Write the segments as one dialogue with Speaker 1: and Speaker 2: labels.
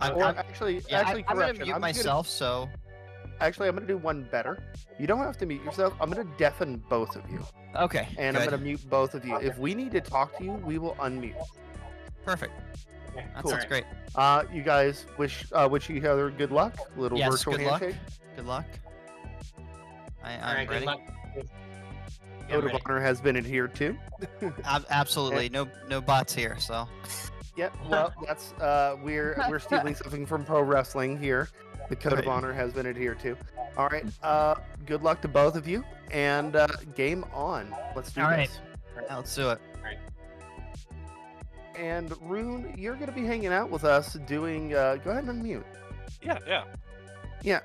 Speaker 1: Actually,
Speaker 2: I'm gonna
Speaker 1: correction.
Speaker 2: mute myself. So
Speaker 1: Actually, I'm gonna do one better. You don't have to mute yourself. I'm gonna deafen both of you,
Speaker 2: okay,
Speaker 1: and
Speaker 2: good.
Speaker 1: I'm gonna mute both of you. If we need to talk to you, we will unmute.
Speaker 2: Perfect. That
Speaker 1: Cool.
Speaker 2: sounds great.
Speaker 1: You guys wish each other good luck. Little
Speaker 2: Yes,
Speaker 1: virtual
Speaker 2: good luck.
Speaker 1: handshake.
Speaker 2: Good luck. I'm
Speaker 3: Alright,
Speaker 2: ready.
Speaker 3: good luck.
Speaker 1: Code of honor has been adhered to.
Speaker 2: Absolutely, no bots here. So
Speaker 1: Yeah, well, that's we're stealing something from pro wrestling here. The code of
Speaker 2: Right.
Speaker 1: honor has been adhered to. All right. Good luck to both of you, and game on. Let's do
Speaker 2: All right.
Speaker 1: this.
Speaker 2: now let's do it.
Speaker 1: And Rune, you're gonna be hanging out with us doing. Go ahead and unmute.
Speaker 4: Yeah.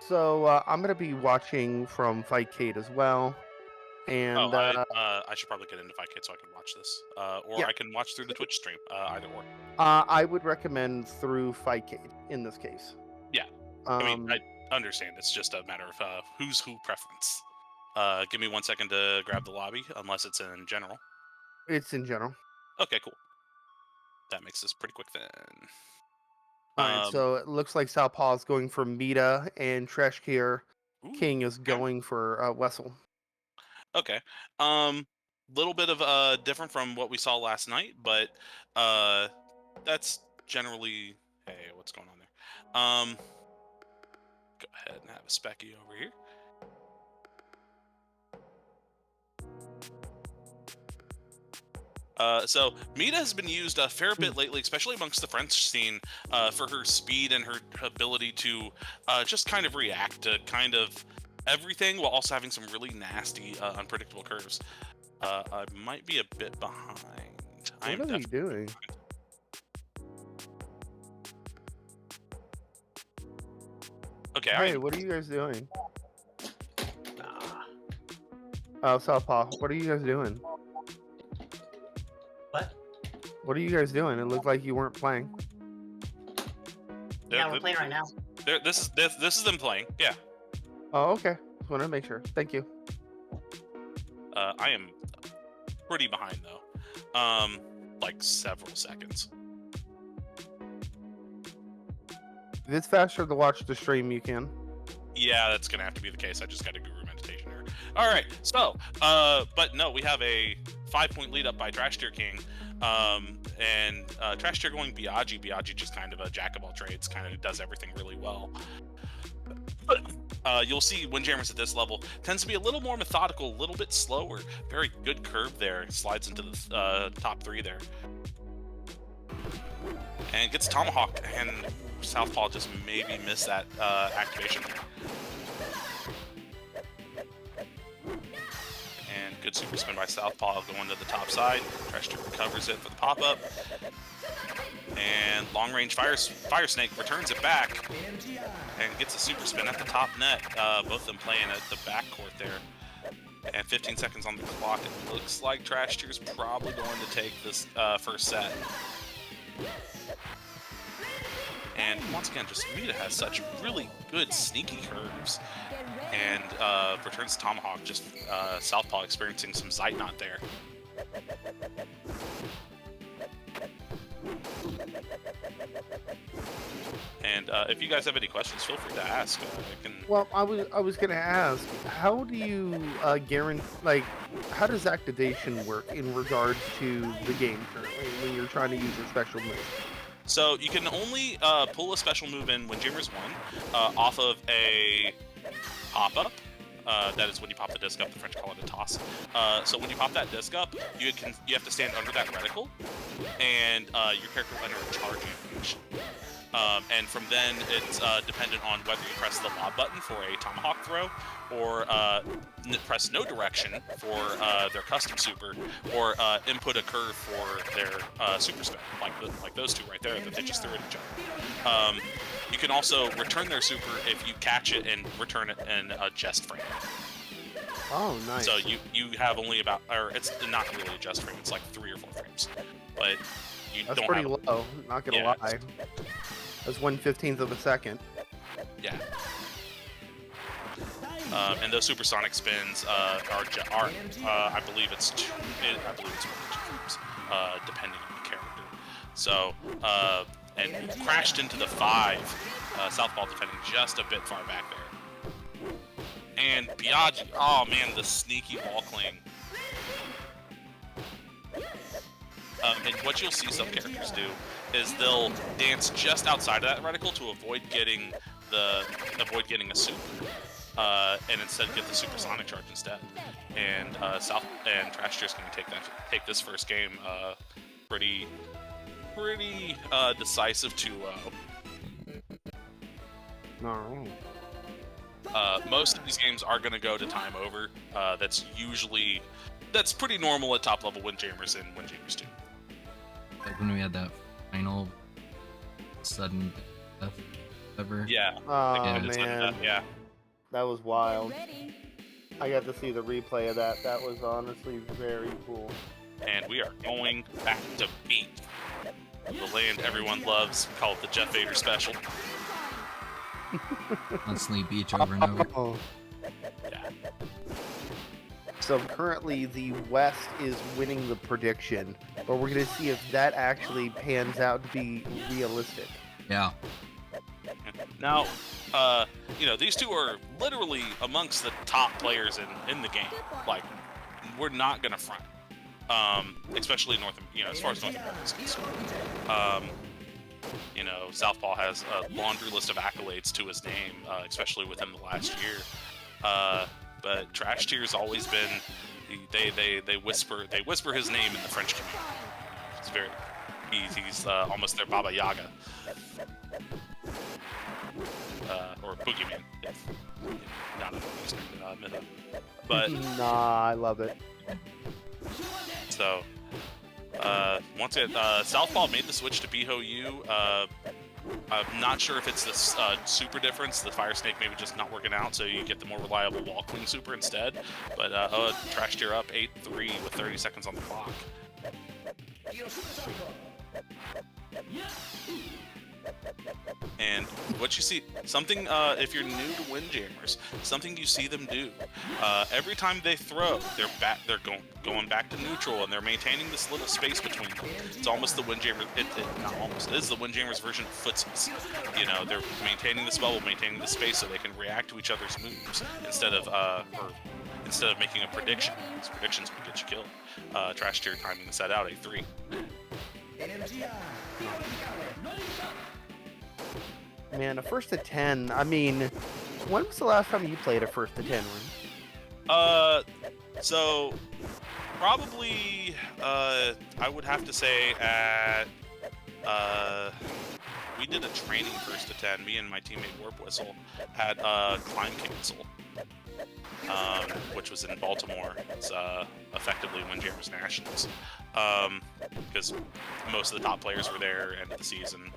Speaker 1: So I'm gonna be watching from Fightcade as well, and
Speaker 4: I should probably get into Fightcade so I can watch this, or
Speaker 1: Yeah.
Speaker 4: I can watch through the Twitch stream. Either or.
Speaker 1: I would recommend through Fightcade in this case.
Speaker 4: Yeah.
Speaker 1: Um,
Speaker 4: I mean, I understand. It's just a matter of who's who preference. Give me 1 second to grab the lobby, unless it's in general.
Speaker 1: it's in general.
Speaker 4: Okay, cool. That makes this pretty quick then.
Speaker 1: All right, so it looks like Southpaw is going for Mita, and TrashTierKing is going for Wessel.
Speaker 4: Okay. Little bit of different from what we saw last night, but that's generally. Hey, what's going on there? Go ahead and have a Specky over here. So Mita has been used a fair bit lately, especially amongst the French scene, for her speed and her ability to just kind of react to kind of everything while also having some really nasty, unpredictable curves. I might be a bit behind.
Speaker 1: What are we doing?
Speaker 4: Okay,
Speaker 1: Hey, what are you guys doing? Oh, Southpaw, what are you guys doing?
Speaker 3: What?
Speaker 1: What are you guys doing? It looked like you weren't playing.
Speaker 3: Yeah, we're playing right now.
Speaker 4: This is them playing. Yeah.
Speaker 1: Oh, okay. Just wanted to make sure. Thank you.
Speaker 4: I am pretty behind though. Like several seconds.
Speaker 1: If it's faster to watch the stream, you can.
Speaker 4: Yeah, that's gonna have to be the case. I just got a guru meditation here. All right, so but no, we have a 5-point lead up by TrashTierKing, and TrashTier going Biaggi. Biaggi just kind of a jack of all trades, kind of does everything really well. You'll see Windjammers at this level tends to be a little more methodical, a little bit slower. Very good curve there. Slides into the top 3 there, and gets Tomahawk, and Southpaw just maybe missed that activation there. And good super spin by Southpaw going to the top side. TrashTier recovers it for the pop-up. And long-range Fire Snake returns it back and gets a super spin at the top net. Both of them playing at the backcourt there. And 15 seconds on the clock. It looks like TrashTier's probably going to take this first set. And once again, just Mita has such really good sneaky curves. And returns Tomahawk, just Southpaw experiencing some Zeitnot there. And if you guys have any questions, feel free to ask.
Speaker 1: Well, I was gonna ask, how do you guarantee? Like, how does activation work in regards to the game currently when you're trying to use a special move?
Speaker 4: So you can only pull a special move in when Jammers 1 off of a pop-up. That is when you pop the disc up. The French call it a toss. So when you pop that disc up, you have to stand under that reticle, and your character will enter a charge animation. And from then, it's dependent on whether you press the lob button for a Tomahawk throw, or press no direction for their custom super, or input a curve for their super spin, like those two right there that they just threw at each other. You can also return their super if you catch it and return it in a jest frame.
Speaker 1: Oh, nice.
Speaker 4: So you have only about, or it's not really a jest frame, it's like 3 or 4 frames, but you
Speaker 1: That's
Speaker 4: don't
Speaker 1: pretty
Speaker 4: have...
Speaker 1: low, not gonna lie. That's 1/15 of a second.
Speaker 4: Yeah. And those supersonic spins are I believe it's 1 or 2 frames, depending on the character. So, and crashed into the 5. Southpaw defending just a bit far back there. And Biaggi, oh man, the sneaky wall cling. And what you'll see some characters do is they'll dance just outside of that reticle to avoid getting a super, and instead get the supersonic charge instead. And TrashTier's going to take this first game pretty decisive 2-0.
Speaker 1: No.
Speaker 4: Most of these games are going to go to time over. That's pretty normal at top level Windjammers and Windjammers 2.
Speaker 3: Like when we had that final sudden death ever.
Speaker 4: Yeah.
Speaker 1: Oh
Speaker 4: Yeah.
Speaker 1: man, that was wild. I got to see the replay of that. That was honestly very cool.
Speaker 4: And we are going back to beat the land everyone loves. Call it the Jeff Vader special.
Speaker 3: On Sleep Beach over and over.
Speaker 1: Oh.
Speaker 4: Yeah.
Speaker 1: So currently the West is winning the prediction, but we're going to see if that actually pans out to be realistic.
Speaker 3: Yeah.
Speaker 4: Now, these two are literally amongst the top players in the game. Like, we're not gonna front, especially as far as North America is concerned. Southpaw has a laundry list of accolades to his name, especially within the last year. But TrashTier's always been they whisper his name in the French community. He's almost their Baba Yaga. Or Boogeyman, if not a Eastern myth. But
Speaker 1: Nah, I love it.
Speaker 4: so once again, Southpaw made the switch to BHOU. I'm not sure if it's this super difference, the Fire Snake maybe just not working out, so you get the more reliable Wall Queen super instead. But TrashTier up 8-3 with 30 seconds on the clock. And what you see, something, if you're new to Windjammers, something you see them do, every time they throw, they're going back to neutral, and they're maintaining this little space between them. It's almost the Windjammer, not almost, it is the Windjammers version of footsies. They're maintaining this bubble, maintaining the space so they can react to each other's moves instead of making a prediction. These predictions will get you killed. TrashTier timing the set out 8-3.
Speaker 1: Man, a first to 10. I mean, when was the last time you played a first to 10 run?
Speaker 4: So probably I would have to say at we did a training first to 10. Me and my teammate Warp Whistle at Climb Cancel, which was in Baltimore. It's effectively Windjammers Nationals, because most of the top players were there end of the season.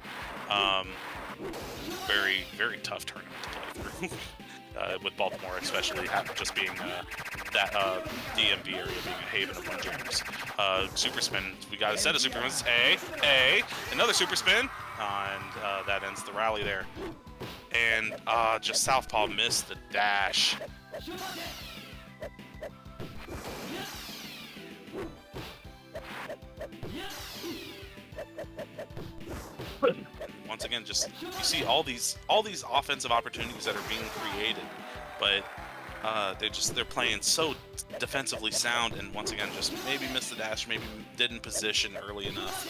Speaker 4: Very, very tough tournament to play through, with Baltimore especially just being that DMV area being a haven of Windjammers. Super spin, we got a set of super spins. Another super spin, and that ends the rally there. And just Southpaw missed the dash. Once again, just you see all these offensive opportunities that are being created, but they're playing so defensively sound, and once again just maybe missed the dash, maybe didn't position early enough.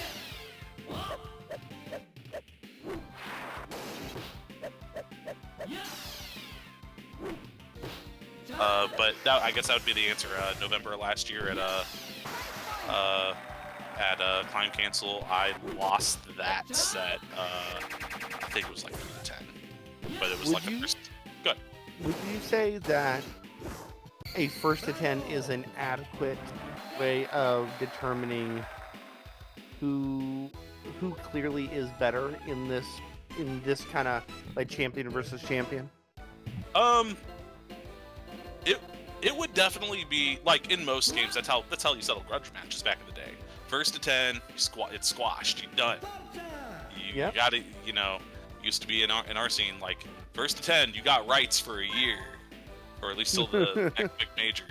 Speaker 4: But I guess that would be the answer. November last year at Climb Cancel, I lost that set. I think it was like 10, but it was
Speaker 1: Would
Speaker 4: like
Speaker 1: you-
Speaker 4: the first. Good.
Speaker 1: Would you say that a first to 10 is an adequate way of determining who clearly is better in this kind of like champion versus champion?
Speaker 4: It would definitely be like in most games. That's how you settle grudge matches back in the day. First to 10, it's squashed. You're done. You got it. Used to be in our scene, like first to 10, you got rights for a year, or at least till the next big major.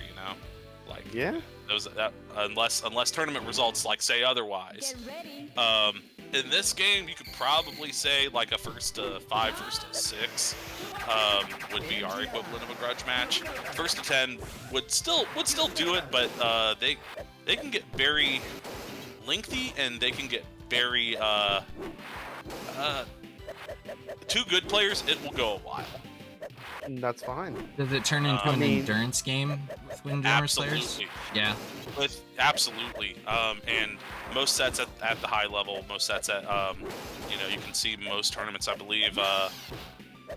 Speaker 4: Like
Speaker 1: Yeah.
Speaker 4: those that unless tournament results like say otherwise. in this game, you could probably say like a first to 5, first to 6 would be our equivalent of a grudge match. First to 10 would still do it, but they can get very lengthy and they can get very two good players. It will go a while.
Speaker 1: That's fine.
Speaker 3: Does it turn into an endurance game with Windjammer players?
Speaker 4: Absolutely.
Speaker 3: Yeah.
Speaker 4: Absolutely. And most sets at the high level, most sets at, you can see most tournaments, I believe,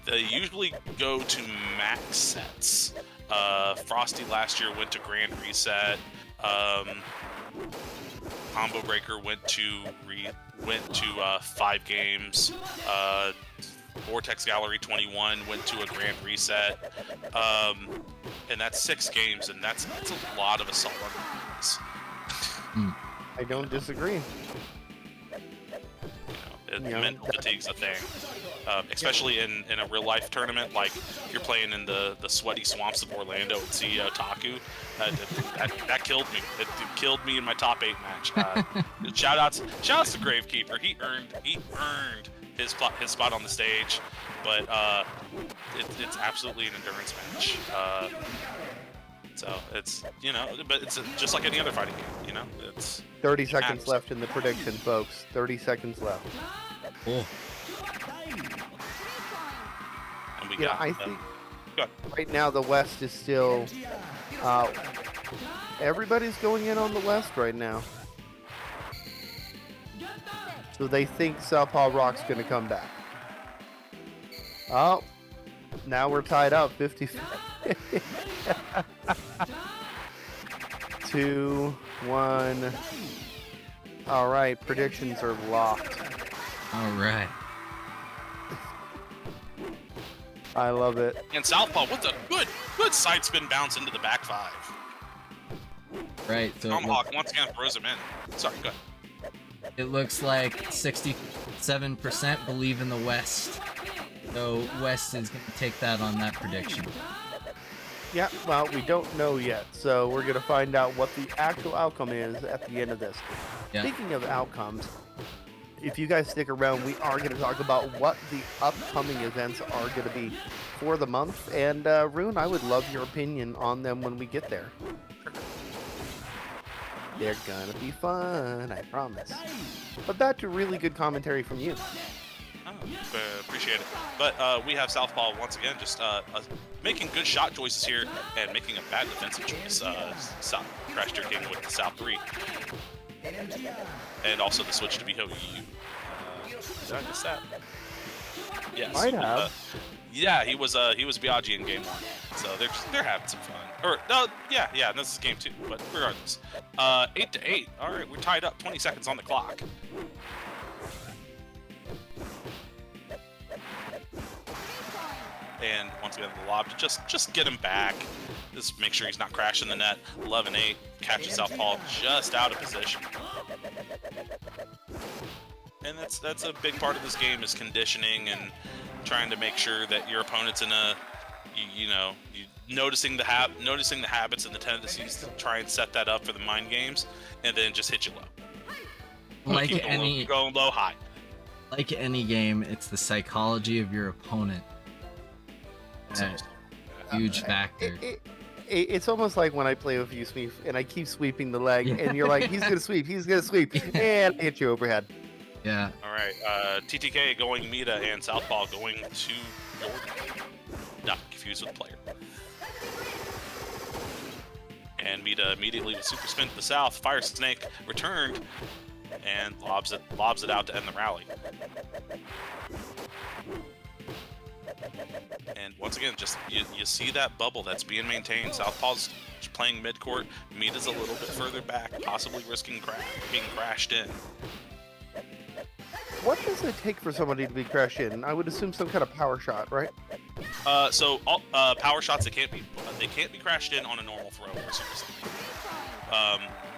Speaker 4: they usually go to max sets. Frosty last year went to Grand Reset. Combo Breaker went to 5 games. Vortex Gallery 21 went to a Grand Reset, and that's 6 games, and that's a lot of assault on
Speaker 1: I don't disagree.
Speaker 4: Mental fatigue's a thing, especially in a real life tournament. Like if you're playing in the sweaty swamps of Orlando with CEO Taku, that killed me. It killed me in my top 8 match. Shoutouts to Gravekeeper. He earned his spot on the stage, but it's absolutely an endurance match. So it's but it's just like any other fighting game. It's
Speaker 1: 30 seconds left in the prediction, folks. 30 seconds left.
Speaker 3: Cool.
Speaker 4: And we
Speaker 1: I think right now the West is still. Everybody's going in on the West right now. So they think SouthpawRock's going to come back. Oh, now we're tied up 50. 2, 1. All right, predictions are locked.
Speaker 3: All right.
Speaker 1: I love it.
Speaker 4: And Southpaw with a good side spin bounce into the back 5.
Speaker 3: Right. So
Speaker 4: Tomahawk once again throws him in. Sorry, go ahead.
Speaker 3: it looks like 67% believe in the West. So West is going to take that on that prediction.
Speaker 1: Yeah, well, we don't know yet, so we're going to find out what the actual outcome is at the end of this.
Speaker 3: Yeah.
Speaker 1: Speaking of outcomes, if you guys stick around, we are going to talk about what the upcoming events are going to be for the month. And Rune, I would love your opinion on them when we get there. They're going to be fun, I promise. But back to really good commentary from you.
Speaker 4: Appreciate it. But we have Southpaw once again just making good shot choices here and making a bad defensive choice. TrashTierKing with the South 3. And also the switch to Biho EU. Did I miss that? Yes.
Speaker 1: Might have.
Speaker 4: Yeah, he was Biagi in game 1. So they're having some fun. Or no, yeah, this is game 2, but regardless. 8-8. Alright, we're tied up, 20 seconds on the clock. And once again, the lob to just get him back. Just make sure he's not crashing the net. 11-8, catches Southpaw just out of position. And that's a big part of this game is conditioning and trying to make sure that your opponent's in a, noticing the habits and the tendencies to try and set that up for the mind games, and then just hit you low.
Speaker 3: Like
Speaker 4: Going low high.
Speaker 3: Like any game, it's the psychology of your opponent. Huge factor.
Speaker 1: It's almost like when I play with you, Sweep, and I keep sweeping the leg, and you're like, he's gonna sweep, and hit you overhead.
Speaker 3: Yeah.
Speaker 4: All right, TTK going Mita and Southpaw going to Jordan. Not confused with the player. And Mita immediately with super spin to the south. Fire Snake returned and lobs it out to end the rally. And once again, just you see that bubble that's being maintained. Southpaw's playing mid-court. Mita's a little bit further back, possibly risking being crashed in.
Speaker 1: What does it take for somebody to be crashed in? I would assume some kind of power shot, right?
Speaker 4: So power shots, they can't be crashed in on a normal throw or super something.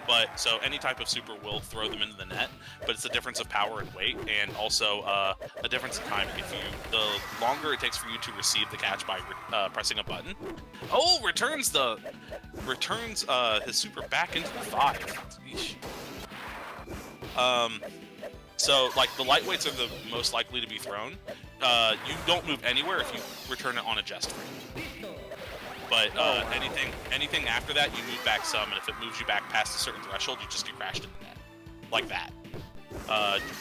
Speaker 4: But so any type of super will throw them into the net, but it's a difference of power and weight, and also a difference in time. The longer it takes for you to receive the catch by pressing a button. Oh, returns his super back into the 5. So, like, the lightweights are the most likely to be thrown. You don't move anywhere if you return it on a jest frame. But anything after that, you move back some, and if it moves you back past a certain threshold, you just get crashed in the net. Like that.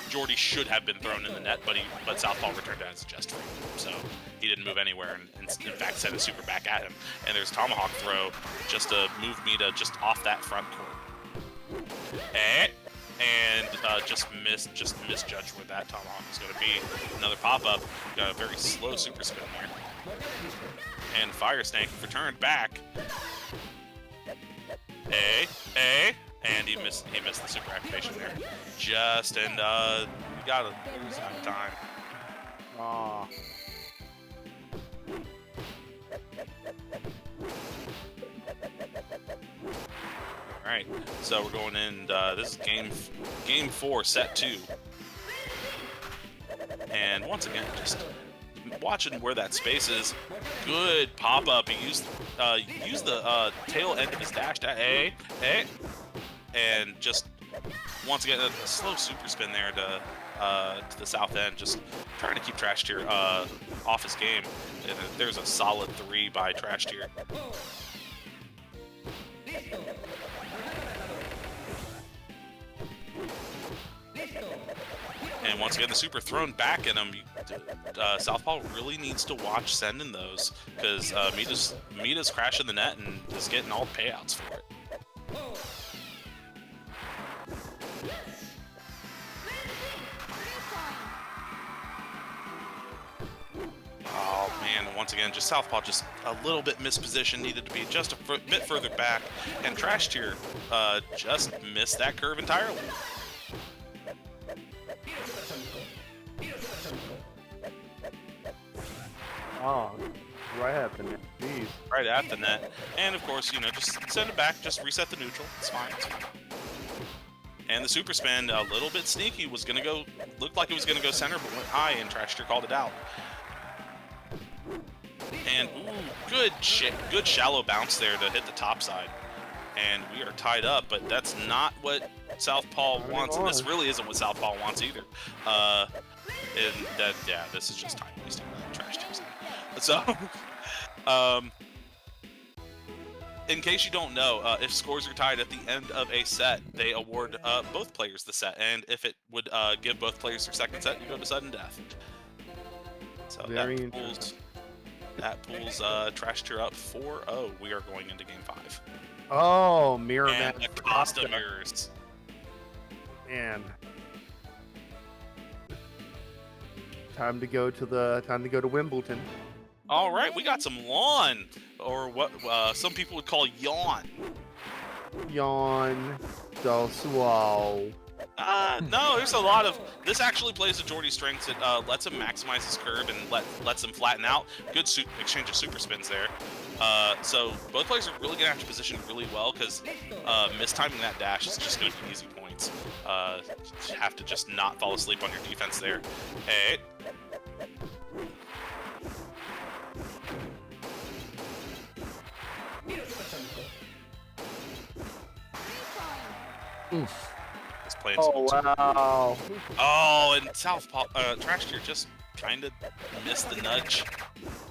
Speaker 4: Jordy should have been thrown in the net, but Southpaw returned it as a jest frame. So he didn't move anywhere, and in fact sent a super back at him. And there's Tomahawk throw just to move me to just off that front court. And just misjudged where that Tomahawk was going to be. Another pop-up, got a very slow super spin there. And Fire Snake returned back. And he missed the super activation there. Just, and you gotta lose out of time.
Speaker 1: Aw.
Speaker 4: Alright, so we're going in, this is game 4, set 2. And once again, just watching where that space is. Good pop-up. He used the tail end of his dash to A. And just, once again, a slow super spin there to the south end, just trying to keep TrashTier off his game. And there's a solid 3 by TrashTier. And once again, the super thrown back at him. Southpaw really needs to watch sending those, because Mita's crashing the net and is getting all the payouts for it. Oh man, once again, just Southpaw just a little bit mispositioned, needed to be just a bit further back, and TrashTier just missed that curve entirely.
Speaker 1: Oh, right at the net. Jeez.
Speaker 4: Right at the net. And of course, you know, just send it back, just reset the neutral. It's fine, it's fine. And the super spin, a little bit sneaky, was gonna go, looked like it was gonna go center, but went high, and TrashTier called it out. And ooh, good shallow bounce there to hit the top side. And we are tied up, but that's not what Southpaw wants, and this really isn't what Southpaw wants either. And that, yeah, this is just time wasting TrashTier's. So, in case you don't know, if scores are tied at the end of a set, they award both players the set, and if it would give both players their second set, you go to sudden death. So that pulls TrashTier up 4-0. We are going into game 5.
Speaker 1: Oh, mirror
Speaker 4: and
Speaker 1: match.
Speaker 4: the Costa mirrors.
Speaker 1: Man. Time to go to Wimbledon.
Speaker 4: All right, we got some lawn, or what some people would call yawn.
Speaker 1: Yawn. So swell.
Speaker 4: No, there's a lot of... This actually plays to Jordy's strengths. It lets him maximize his curve and lets him flatten out. Good exchange of super spins there. So both players are really going to have to position really well, because mistiming that dash is just going to be easy points. You have to just not fall asleep on your defense there. Hey.
Speaker 3: Oof.
Speaker 1: Oh, wow.
Speaker 4: Oh, and Southpaw, TrashTier just kind of missed the nudge.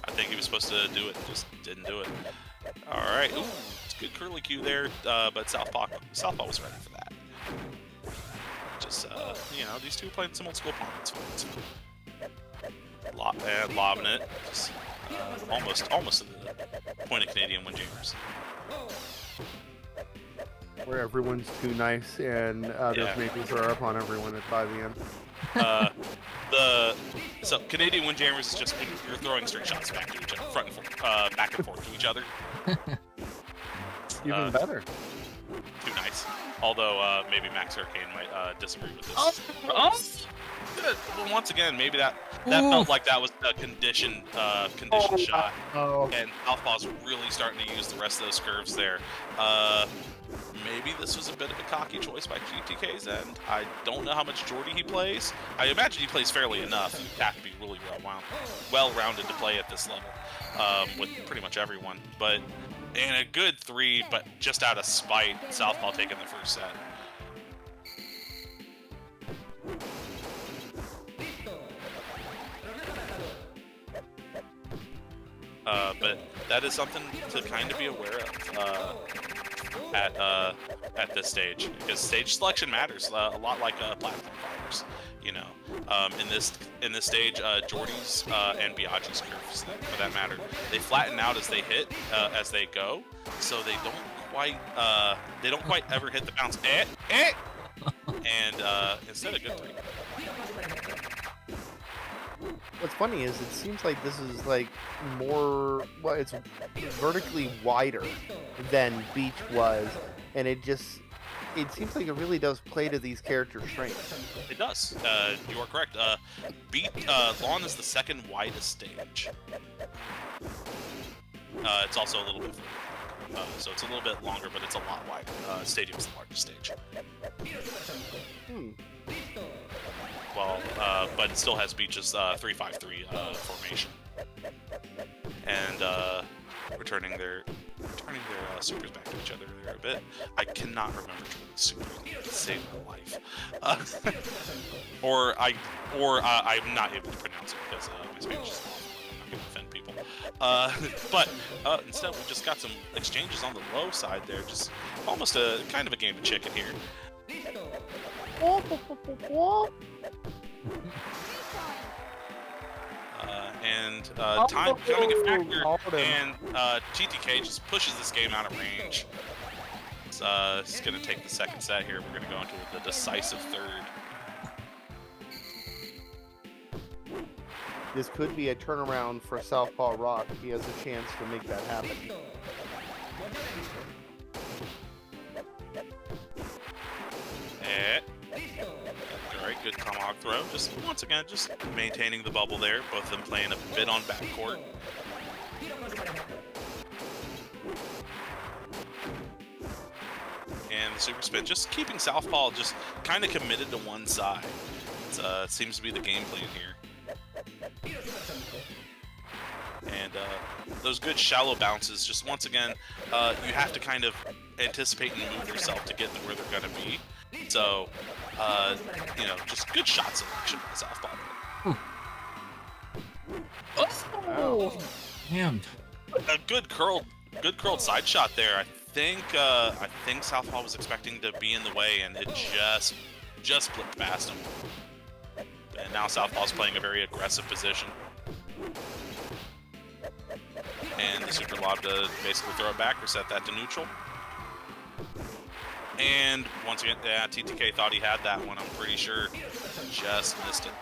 Speaker 4: I think he was supposed to do it and just didn't do it. All right. Ooh, it's a good curly cue there, but Southpaw was ready for that. Just, you know, these two playing some old school Pong. It's fun. And lobbing it. Just, almost to the point of Canadian Windjammers.
Speaker 1: Where everyone's too nice and there's maybes are upon everyone by the end.
Speaker 4: So Canadian Windjammers is just when you're throwing straight shots back to each other, back and forth to each other.
Speaker 1: Even better.
Speaker 4: Too nice. Although maybe Max Hurricane might disagree with this. Oh, good. Well, once again, maybe that felt like that was a conditioned shot.
Speaker 1: Oh.
Speaker 4: And Southpaw's really starting to use the rest of those curves there. Maybe this was a bit of a cocky choice by GTK's end. I don't know how much Jordy he plays. I imagine he plays fairly enough. You have to be really well-rounded to play at this level with pretty much everyone. But and a good 3, but just out of spite, Southpaw taking the first set. But that is something to kind of be aware of at this stage, because stage selection matters a lot, like platform fighters. You know, in this stage, Jordy's and Biaggi's curves, for that matter, they flatten out as they hit, as they go, so they don't quite ever hit the bounce. And instead a good 3.
Speaker 1: What's funny is it seems like this is like more, well, it's vertically wider than Beach was, and it seems like it really does play to these characters' strengths.
Speaker 4: It does. You are correct. Lawn is the second widest stage. It's also a little bit further. So it's a little bit longer, but it's a lot wider. Stadium's the largest stage. Well, but it still has Beach's 3-5-3 formation, and returning their supers back to each other there a bit. I cannot remember Jordan's super to save my life, I'm not able to pronounce it because my Spanish is awful. I'm not going to offend people. But instead, we just got some exchanges on the low side there, just almost a kind of a game of chicken here. Time becoming a factor, and TTK just pushes this game out of range. It's going to take the second set here. We're going to go into the decisive third.
Speaker 1: This could be a turnaround for SouthpawRock. He has a chance to make that happen.
Speaker 4: Alright, good tomahawk throw. Just once again, just maintaining the bubble there. Both of them playing a bit on backcourt. And the super spin, just keeping Southpaw just kind of committed to one side. It seems to be the game plan here. And those good shallow bounces, just once again, you have to kind of anticipate and move yourself to get to where they're going to be. So, you know, just good shot selection for the Southpaw.
Speaker 1: Oh,
Speaker 3: Damn.
Speaker 4: A good curled side shot there. I think Southpaw was expecting to be in the way, and it just flipped past him. And now Southpaw's playing a very aggressive position. And the super lob to basically throw it back or set that to neutral. And once again, yeah, TTK thought he had that one, I'm pretty sure. Just missed it.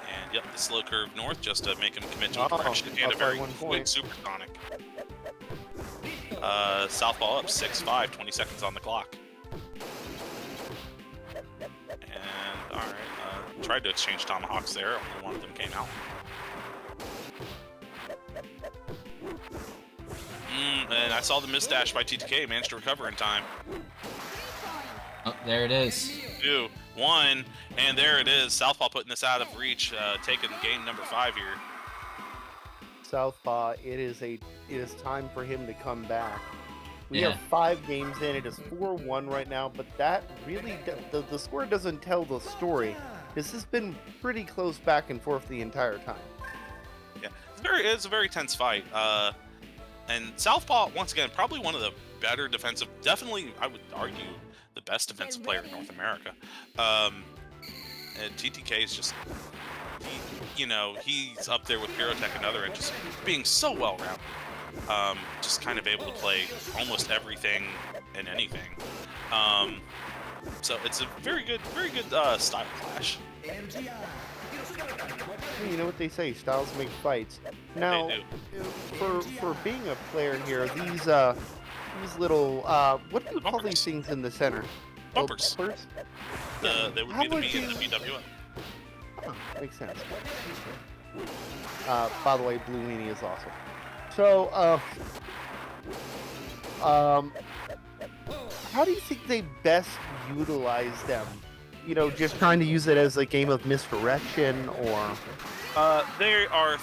Speaker 4: And yep, the slow curve north just to make him commit to a correction and a very quick supersonic. Southpaw up 6-5, 20 seconds on the clock. And alright, tried to exchange tomahawks there, only one of them came out. And I saw the misdash by TTK, managed to recover in time.
Speaker 3: Oh, there it is.
Speaker 4: 2, 1, and there it is. Southpaw putting this out of reach, taking game number 5 here.
Speaker 1: Southpaw, it is time for him to come back. We have 5 games in. It is 4-1 right now, but that really the score doesn't tell the story. This has been pretty close back and forth the entire time.
Speaker 4: Yeah, it's a very tense fight. And Southpaw, once again, probably one of the better defensive, definitely, I would argue, the best defensive player in North America. And TTK is just, he's up there with Pyrotech and other, and just being so well-rounded. Just kind of able to play almost everything and anything. So it's a very good style clash.
Speaker 1: You know what they say, styles make fights. Now, for being a player here, these little, what do you call these things in the center?
Speaker 4: Bumpers.
Speaker 1: Bumpers?
Speaker 4: They would be the B in the BWM.
Speaker 1: Oh, makes sense. By the way, Blue Weenie is awesome. So, how do you think they best utilize them? Just trying to use it as a game of misdirection, or
Speaker 4: they are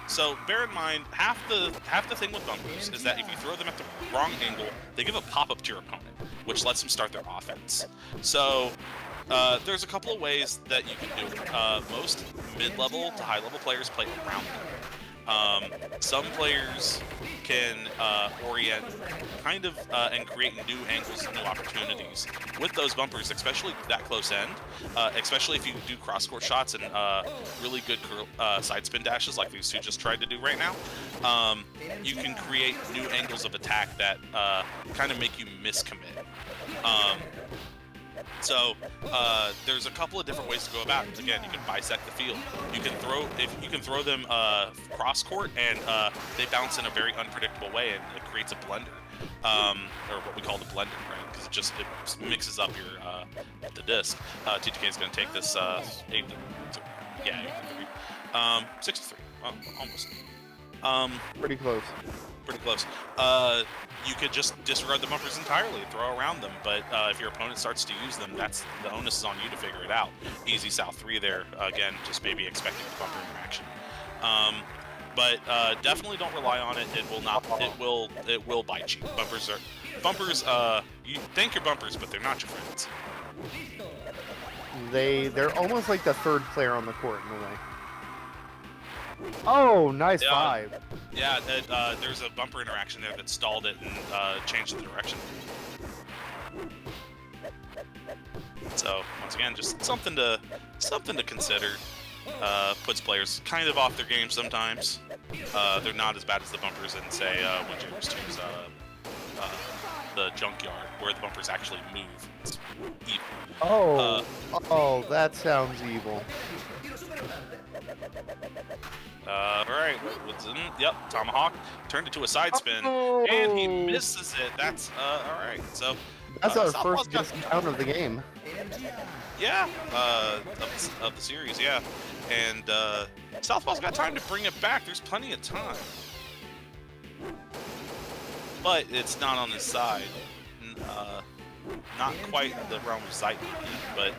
Speaker 4: so bear in mind, half the thing with bumpers is that if you throw them at the wrong angle, they give a pop-up to your opponent, which lets them start their offense. So there's a couple of ways that you can do it. Most mid-level to high-level players play around them. Some players can orient kind of and create new angles and new opportunities with those bumpers, especially that close end, especially if you do cross-court shots and really good side spin dashes like these two just tried to do right now. You can create new angles of attack that kind of make you miscommit. So there's a couple of different ways to go about it. Again, you can bisect the field. You can throw them cross court, and they bounce in a very unpredictable way, and it creates a blender, or what we call the blender, right? Because it mixes up your the disc. TTK is going to take this 8-3. Yeah, 6-3, almost.
Speaker 1: Pretty close.
Speaker 4: Pretty close. You could just disregard the bumpers entirely, throw around them, but if your opponent starts to use them, the onus is on you to figure it out. Easy South 3 there, again, just maybe expecting the bumper interaction. But definitely don't rely on it. It will not. It will bite you. Bumpers. You thank your bumpers, but they're not your friends.
Speaker 1: They're almost like the third player on the court in a way. Oh, nice 5.
Speaker 4: Yeah, there's a bumper interaction there that stalled it and changed the direction. So once again, just something to consider. Puts players kind of off their game sometimes. They're not as bad as the bumpers in, say, when James 2's the junkyard, where the bumpers actually move. It's evil.
Speaker 1: Oh, that sounds evil.
Speaker 4: Alright, yep, Tomahawk turned into a side spin, and he misses it. That's, alright, so...
Speaker 1: That's our first discount of the game.
Speaker 4: Yeah, of the series, yeah. And, Southpaw's got time to bring it back. There's plenty of time. But it's not on his side. Not quite the realm of Zeit, but...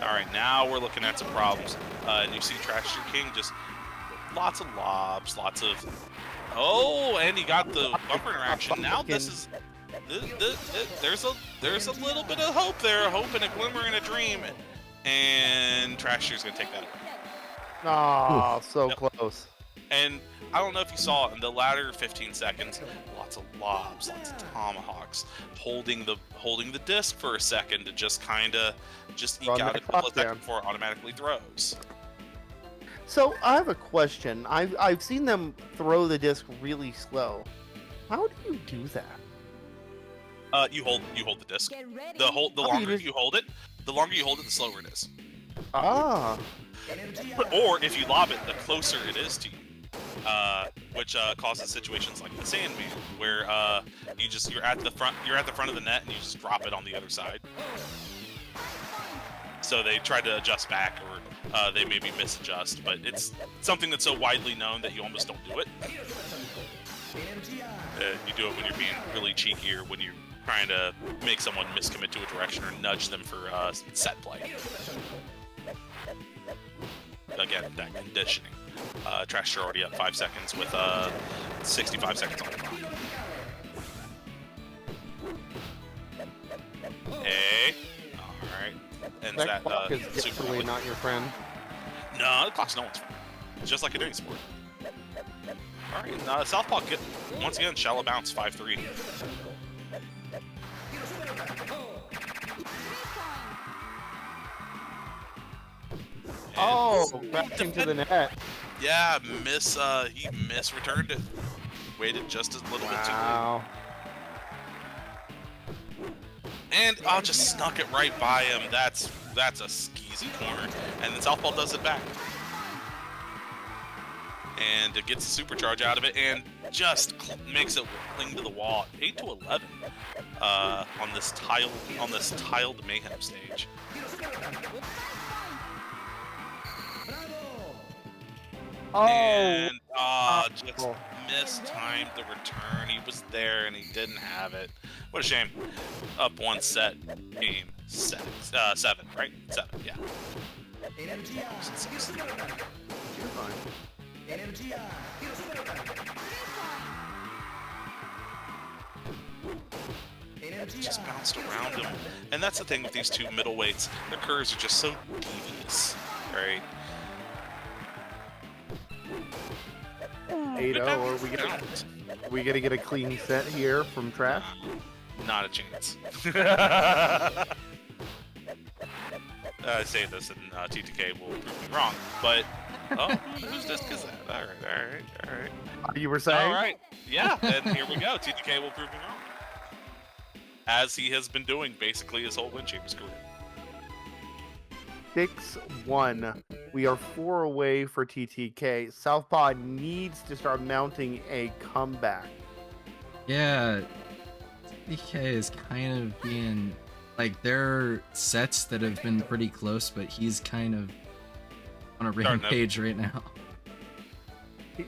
Speaker 4: Alright, now we're looking at some problems. And you see TrashTierKing just lots of lobs, lots of... Oh, and he got the bumper interaction. Now this is... There's a little bit of hope there, a hope and a glimmer and a dream. And TrashTier's going to take that away.
Speaker 1: Oh, so close.
Speaker 4: And I don't know if you saw it in the latter 15 seconds, lots of lobs, lots of tomahawks, holding the disc for a second to just kind of eke out a couple of seconds before it automatically throws.
Speaker 1: So I have a question. I've seen them throw the disc really slow. How do you do that?
Speaker 4: You hold the disc. The longer you hold it, the slower it is.
Speaker 1: Ah.
Speaker 4: Or if you lob it, the closer it is to you. Which causes situations like the Sandman, where you're at the front of the net and you just drop it on the other side. So they try to adjust back, or they maybe misadjust, but it's something that's so widely known that you almost don't do it. You do it when you're being really cheeky, or when you're trying to make someone miscommit to a direction or nudge them for set play. Again, that conditioning. TrashTier already up 5 seconds with 65 seconds on the clock. Hey, all right. Ends
Speaker 1: that clock is definitely not your friend.
Speaker 4: No, the clock's no one's friend. It's just like a doing sport. All right, Southpaw once again shallow bounce 5-3.
Speaker 1: Oh, back into the net.
Speaker 4: Yeah, he misreturned it. Waited just a little bit too late. And just snuck it right by him. That's a skeezy corner. And then Southpaw does it back. And it gets a supercharge out of it and just makes it cling to the wall. 8-11 on this tiled mayhem stage. And just mistimed the return. He was there and he didn't have it. What a shame. Up one set, game 7, right? 7, yeah.
Speaker 1: You're fine.
Speaker 4: Just bounced around him. And that's the thing with these two middleweights. Their curves are just so devious, right?
Speaker 1: 8-0, or we gonna get a clean set here from Trash?
Speaker 4: Not a chance. I say this, and TTK will prove me wrong. But whose disc is that? All right.
Speaker 1: You were saying?
Speaker 4: All right, yeah. And here we go. TTK will prove me wrong, as he has been doing basically his whole Wind Chambers career.
Speaker 1: 6-1. We are 4 away for TTK. Southpaw needs to start mounting a comeback.
Speaker 3: Yeah, TK is kind of being like, there are sets that have been pretty close, but he's kind of on a rampage right now.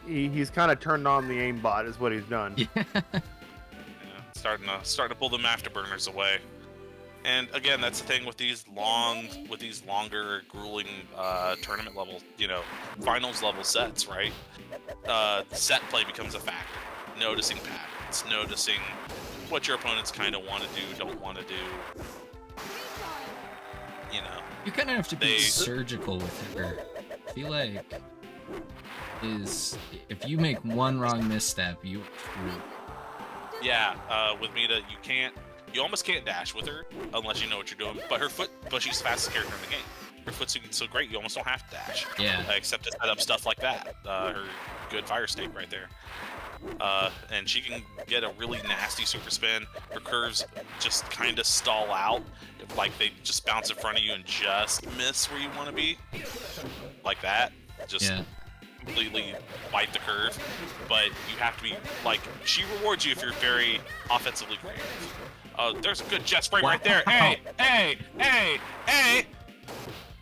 Speaker 1: He's kind of turned on the aimbot, is what he's done.
Speaker 3: Yeah.
Speaker 4: Starting to pull them afterburners away. And again, that's the thing with these longer, grueling tournament level, finals level sets, right? Set play becomes a factor. Noticing patterns, noticing what your opponents kind of want to do, don't want to do.
Speaker 3: You kind of have to be surgical with her. I feel like if you make one wrong misstep, you are screwed.
Speaker 4: Yeah, with Mita, you almost can't dash with her unless you know what you're doing. But she's the fastest character in the game. Her foot's so great, you almost don't have to dash.
Speaker 3: Yeah.
Speaker 4: Except to set up stuff like that. Her good fire stake right there. And she can get a really nasty super spin. Her curves just kind of stall out. Like they just bounce in front of you and just miss where you want to be. Like that. Just completely bite the curve. But you have to be, she rewards you if you're very offensively creative. There's a good jet spray right there. Hey!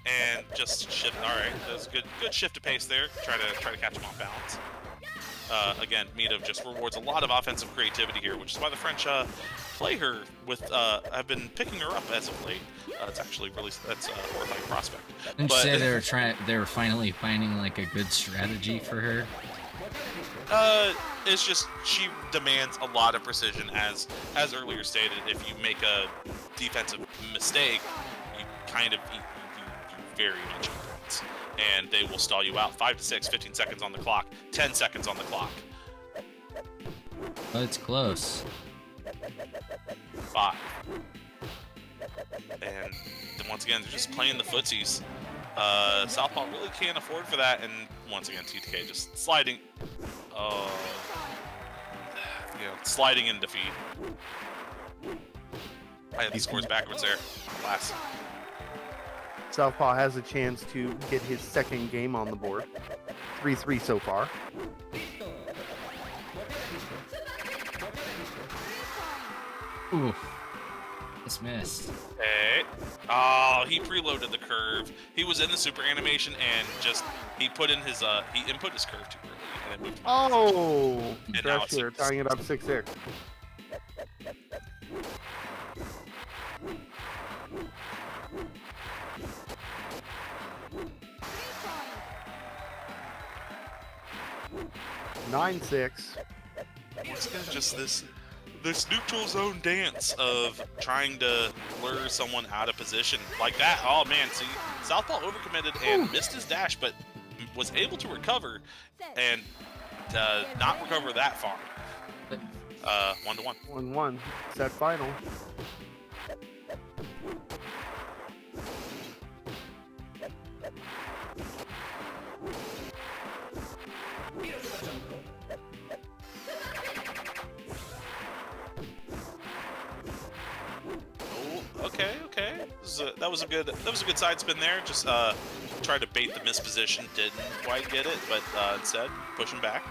Speaker 4: And just shift. All right, that's a good shift of pace there. Try to catch him off balance. Again, Mita just rewards a lot of offensive creativity here, which is why the French play her with. I've been picking her up as of late. It's actually that's a horrifying prospect.
Speaker 3: Didn't you say they were finally finding a good strategy for her?
Speaker 4: It's just she demands a lot of precision, as earlier stated. If you make a defensive mistake, you kind of you very much eat points, and they will stall you out. 5 to 6, 15 seconds on the clock, 10 seconds on the clock.
Speaker 3: Oh, it's close.
Speaker 4: 5. And then once again, they're just playing the footsies. Southpaw really can't afford for that, and once again, TTK just sliding. Sliding in defeat. I had the scores backwards there. Last.
Speaker 1: Southpaw has a chance to get his second game on the board. 3-3 so far.
Speaker 3: Ooh. Dismissed.
Speaker 4: Hey. Oh, he preloaded the curve. He was in the super animation and he input his curve too early. And it moved and now
Speaker 1: Trash here, tying it up 6-6.
Speaker 4: Once again, just this neutral zone dance of trying to lure someone out of position like that. Oh man, see, Southpaw overcommitted and missed his dash, but was able to recover and not recover that far. 1-1.
Speaker 1: 1-1. Set final.
Speaker 4: Okay. That was a good side spin there. Just tried to bait the misposition, didn't quite get it, but instead pushing back.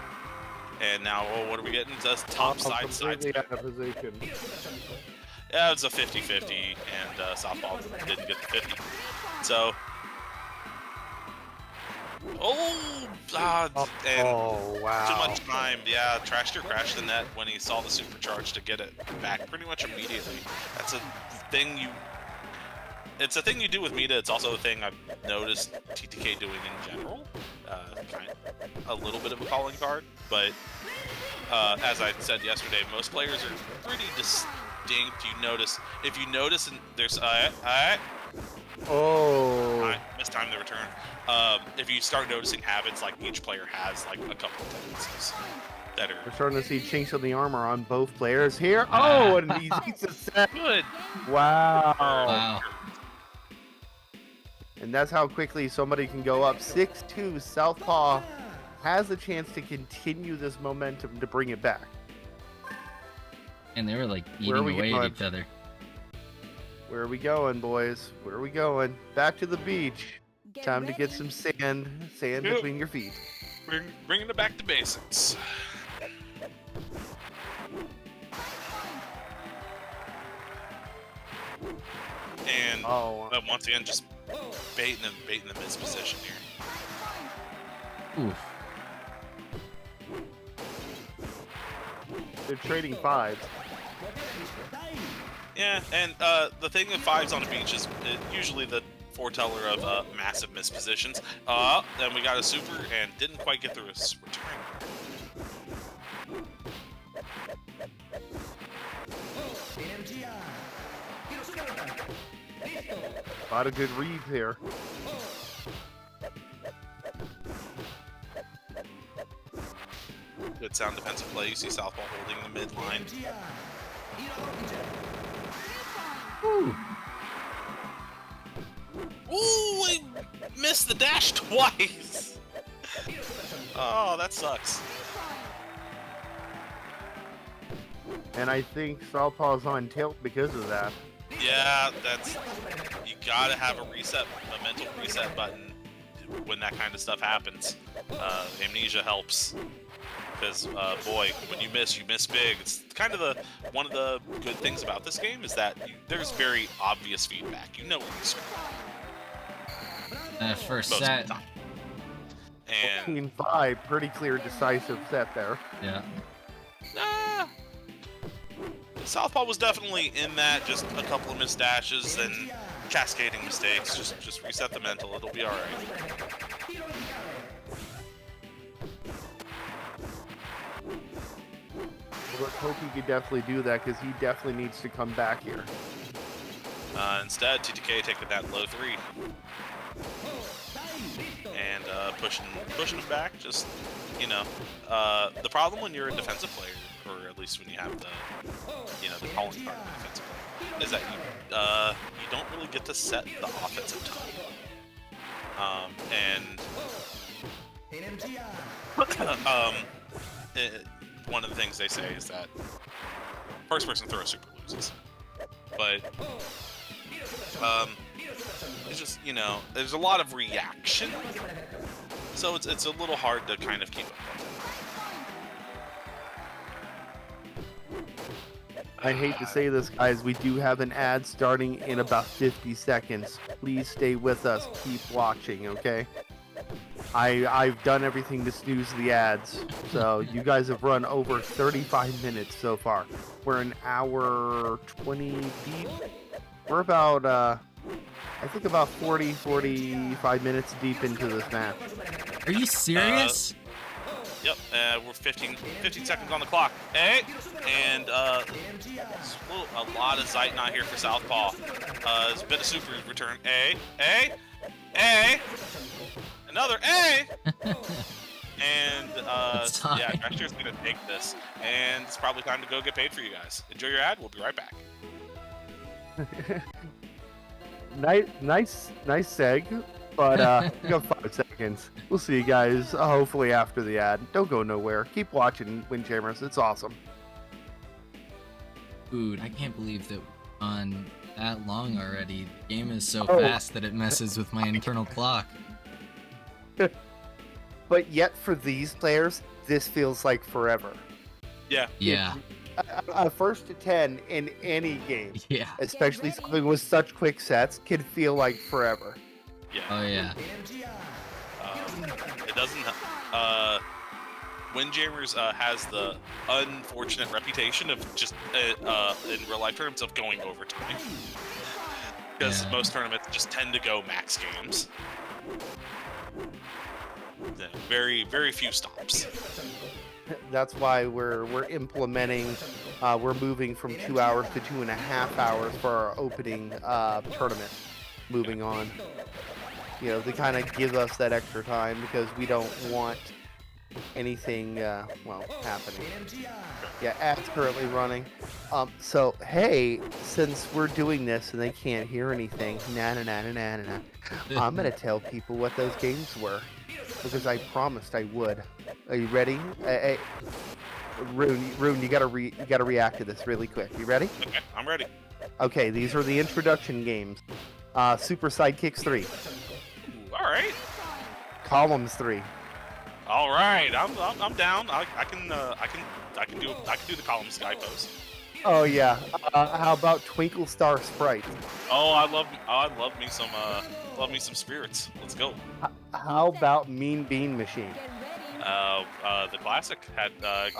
Speaker 4: And now, what are we getting? Just top side spin.
Speaker 1: Out of position.
Speaker 4: Yeah, it's a 50-50, and Southpaw didn't get the 50. So.
Speaker 1: Wow.
Speaker 4: Too much time. Yeah, TrashTier crashed the net when he saw the supercharge to get it back pretty much immediately. That's a thing it's a thing you do with Mita. It's also a thing I've noticed TTK doing in general. A little bit of a calling card, but as I said yesterday, most players are pretty distinct. If you notice, and there's
Speaker 1: Oh.
Speaker 4: Missed time the return, if you start noticing habits, like each player has like a couple of tendencies that are
Speaker 1: We're starting to see chinks in the armor on both players here. Oh, and he eats a set.
Speaker 4: good.
Speaker 1: Wow.
Speaker 3: Wow.
Speaker 1: And that's how quickly somebody can go up 6-2. Southpaw has a chance to continue this momentum to bring it back.
Speaker 3: And they were like
Speaker 1: Where are
Speaker 3: eating
Speaker 1: we
Speaker 3: away at
Speaker 1: going?
Speaker 3: each other.
Speaker 1: Where are we going, boys? Where are we going? Back to the beach. Time to get some sand
Speaker 4: Yep.
Speaker 1: between your feet.
Speaker 4: Bringing it back to basics. And
Speaker 1: Oh,
Speaker 4: once again, just baiting the miss position here.
Speaker 3: Oof.
Speaker 1: they're trading fives.
Speaker 4: Yeah, and the thing with fives on a beach is usually the foreteller of massive mispositions. Then we got a super and didn't quite get through his return.
Speaker 1: A lot of good reads here.
Speaker 4: Good sound defensive play. You see Southpaw holding the mid line.
Speaker 3: Ooh.
Speaker 4: Ooh, he missed the dash twice. Oh, that sucks.
Speaker 1: And I think Southpaw's on tilt because of that.
Speaker 4: Yeah, you gotta have a mental reset button when that kind of stuff happens. Amnesia helps. Because, boy, when you miss big. It's kind of one of the good things about this game is that there's very obvious feedback. You know when you screw up
Speaker 3: First
Speaker 4: most of
Speaker 3: set.
Speaker 4: the time. And
Speaker 1: 14-5, pretty clear, decisive set there.
Speaker 3: Yeah.
Speaker 4: Southpaw was definitely in that. Just a couple of missed dashes and cascading mistakes. Just reset the mental. It'll be all right.
Speaker 1: Let's hope he could definitely do that because he definitely needs to come back here.
Speaker 4: Instead, TTK taking that low 3 and pushing him back. Just the problem when you're a defensive player, or at least when you have the calling part of the defensive player, is that you don't really get to set the offensive tone. One of the things they say is that first person throw super loses, but it's just there's a lot of reaction, so it's a little hard to kind of keep up.
Speaker 1: I hate to say this, guys. We do have an ad starting in about 50 seconds. Please stay with us. Keep watching, okay? I've done everything to snooze the ads. So you guys have run over 35 minutes so far. We're an hour 20 deep. We're about, I think about 45 minutes deep into this match.
Speaker 3: Are you serious?
Speaker 4: Yep, we're 15 seconds on the clock. Hey, and a lot of Zeitnot here for Southpaw. It's a bit of super return. A, another A, and yeah, TrashTier's gonna take this, and it's probably time to go get paid for you guys. Enjoy your ad. We'll be right back.
Speaker 1: Nice seg, but we got 5 seconds. We'll see you guys hopefully after the ad. Don't go nowhere. Keep watching Windjammers. It's awesome.
Speaker 3: Dude, I can't believe that on that long already. The game is so
Speaker 1: Oh.
Speaker 3: fast that it messes with my internal clock.
Speaker 1: But yet for these players, this feels like forever.
Speaker 4: Yeah.
Speaker 3: Yeah.
Speaker 1: A first to 10 in any game,
Speaker 3: Yeah.
Speaker 1: especially something with such quick sets, can feel like forever.
Speaker 4: Yeah.
Speaker 3: Oh yeah.
Speaker 4: It doesn't. Windjammers has the unfortunate reputation of just in real life terms of going overtime, because
Speaker 3: Yeah.
Speaker 4: most tournaments just tend to go max games. Yeah, very few stops.
Speaker 1: That's why we're implementing. We're moving from 2 hours to 2.5 hours for our opening tournament. Moving on, You know, to kind of give us that extra time because we don't want anything, well, happening. Yeah, ads currently running. So, hey, since we're doing this and they can't hear anything, I'm gonna tell people what those games were because I promised I would. Are you ready? Hey, Rune, you gotta react to this really quick. You ready?
Speaker 4: Okay, I'm ready.
Speaker 1: Okay, these are the introduction games. Super Sidekicks 3,
Speaker 4: Ooh, all right.
Speaker 1: Columns 3,
Speaker 4: All right, I'm down. I can do the column sky pose.
Speaker 1: oh yeah. How about Twinkle Star Sprite?
Speaker 4: I love me some spirits. Let's go.
Speaker 1: How about Mean Bean Machine?
Speaker 4: The classic